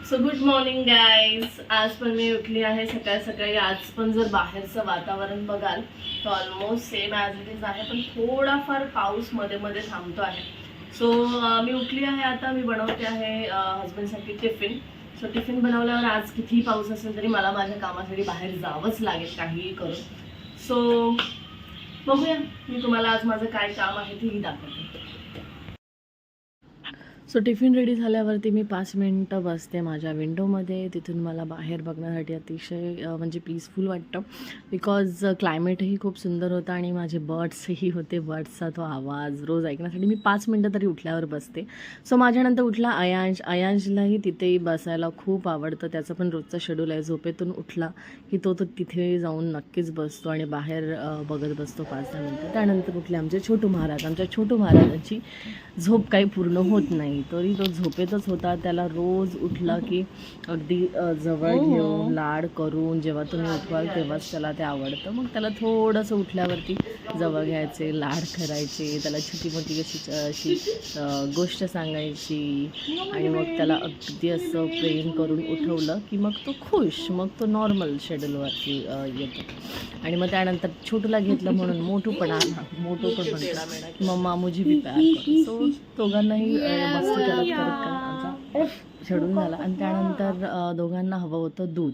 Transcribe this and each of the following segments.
So good morning guys. आज पण मी उठली आहे सकाळ सकाळी. आज पण जर बाहेरचं वातावरण बघाल तर almost same as it is आहे, पण थोडाफार पाऊस मध्ये मध्ये थांबतो आहे. सो मी उठली आहे आता. मी बनवते आहे हजबंडसाठी टिफिन. सो टिफिन बनवल्यावर आज कितीही पाऊस असेल तरी मला माझ्या कामासाठी बाहेर जावंच लागेल काहीही करून. सो बघूया मी तुम्हाला आज माझं काय काम आहे तेही दाखवते. सो टिफिन रेडी झाल्यावरती मी 5 मिनटं बसते माझ्या विंडोमध्ये. तिथून मला बाहेर बघण्यासाठी अतिशय म्हणजे पीसफुल वाटतं, बिकॉज क्लायमेटही खूप सुंदर होतं आणि माझे बर्ड्सही होते. बर्ड्सचा तो आवाज रोज ऐकण्यासाठी मी 5 मिनटं तरी उठल्यावर बसते. सो माझ्यानंतर उठला अयांश. अयांशलाही तिथेही बसायला खूप आवडतं. त्याचं पण रोजचं शेड्यूल आहे. झोपेतून उठला की तो तिथे जाऊन नक्कीच बसतो आणि बाहेर बघत बसतो 5-10 मिनटं. त्यानंतर उठले आमचे छोटू महाराज. आमच्या छोटू महाराजांची झोप काही पूर्ण होत नाही, तरी तो झोपेतच होता. त्याला रोज उठला की अगदी जवळ घेऊन लाड करून जेव्हा तुम्ही उठवाल तेव्हाच त्याला ते आवडतं. मग त्याला थोडंसं उठल्यावरती जवळ घ्यायचे, लाड करायचे, त्याला छोटी मोठी अशी गोष्ट सांगायची आणि मग त्याला अगदी असं प्रेम करून उठवलं की मग तो खुश, मग तो नॉर्मल शेड्यूलवरती येतो. आणि मग त्यानंतर छोटूला घेतलं म्हणून मोठू पण आला. मोठू पण म्हणतो मम्मा मुझे भी प्यार करो. सो दोघांनाही मस्ती करत करत आमचा शेड्यूल झाला. आणि त्यानंतर दोघांना हवं होतं दूध.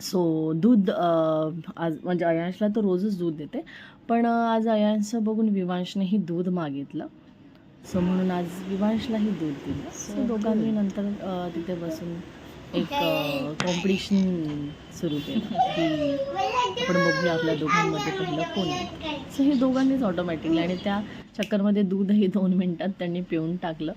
सो दूध आज म्हणजे अयांशला तर रोजच दूध देते, पण आज अयांशचं बघून विवांशनेही दूध मागितलं. सो म्हणून आज विवांशलाही दूध दिलं. सो दोघांनी नंतर तिथे बसून एक कॉम्पिटिशन सुरू केलं की आपण बघूया आपल्या दोघांमध्ये पहिलं कोण आहे. सो हे दोघांनीच ऑटोमॅटिकली, आणि त्या चक्करमध्ये दूधही 2 मिनटात त्यांनी पिऊन टाकलं.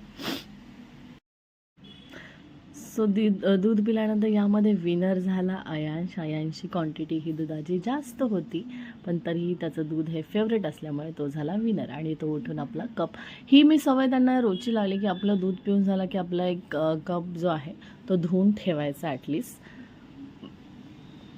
सो दूध पिल्यानंतर यामध्ये विनर झाला अयांश. अयांशची क्वांटिटी ही दुधाची जास्त होती, पण तरीही त्याचं दूध हे फेवरेट असल्यामुळे तो झाला विनर. आणि तो उठून आपला कप, ही मी सवय त्यांना रोजची लागली की आपलं दूध पिऊन झालं की आपला एक कप जो आहे तो धुवून ठेवायचा ॲटलिस्ट.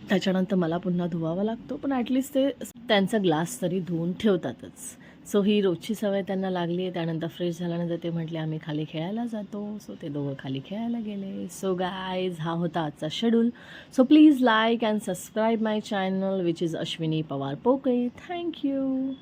त्याच्यानंतर मला पुन्हा धुवावा लागतो, पण ॲटलिस्ट ते त्यांचा ग्लास तरी धुवून ठेवतातच. सो ही रोजची सवय त्यांना लागली आहे. त्यानंतर फ्रेश झाल्यानंतर ते म्हटले आम्ही खाली खेळायला जातो. सो ते दोघं खाली खेळायला गेले. सो गाईज, हा होता आजचा schedule. So please like and subscribe my channel which is Ashwini Pawar Pokale. Thank you.